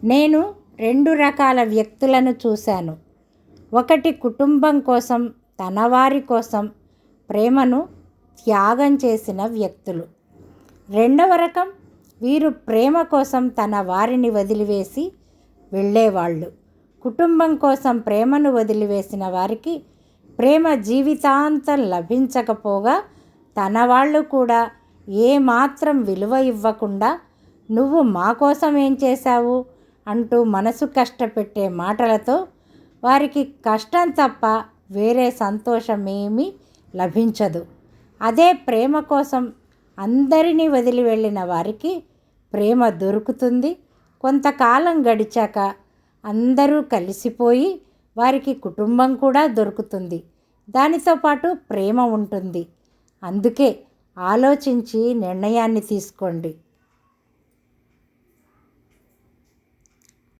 నేను 2 రకాల వ్యక్తులను చూశాను. ఒకటి కుటుంబం కోసం, తన వారి కోసం ప్రేమను త్యాగం చేసిన వ్యక్తులు. రెండవ రకం, వీరు ప్రేమ కోసం తన వారిని వదిలివేసి వెళ్ళేవాళ్ళు. కుటుంబం కోసం ప్రేమను వదిలివేసిన వారికి ప్రేమ జీవితాంతం లభించకపోగా తన వాళ్ళు కూడా ఏమాత్రం విలువ ఇవ్వకుండా నువ్వు మా కోసం ఏం చేశావు అంటూ మనసు కష్టపెట్టే మాటలతో వారికి కష్టం తప్ప వేరే సంతోషమేమీ లభించదు. అదే ప్రేమ కోసం అందరినీ వదిలి వెళ్ళిన వారికి ప్రేమ దొరుకుతుంది. కొంతకాలం గడిచాక అందరూ కలిసిపోయి వారికి కుటుంబం కూడా దొరుకుతుంది. దానితో పాటు ప్రేమ ఉంటుంది. అందుకే ఆలోచించి నిర్ణయాన్ని తీసుకోండి.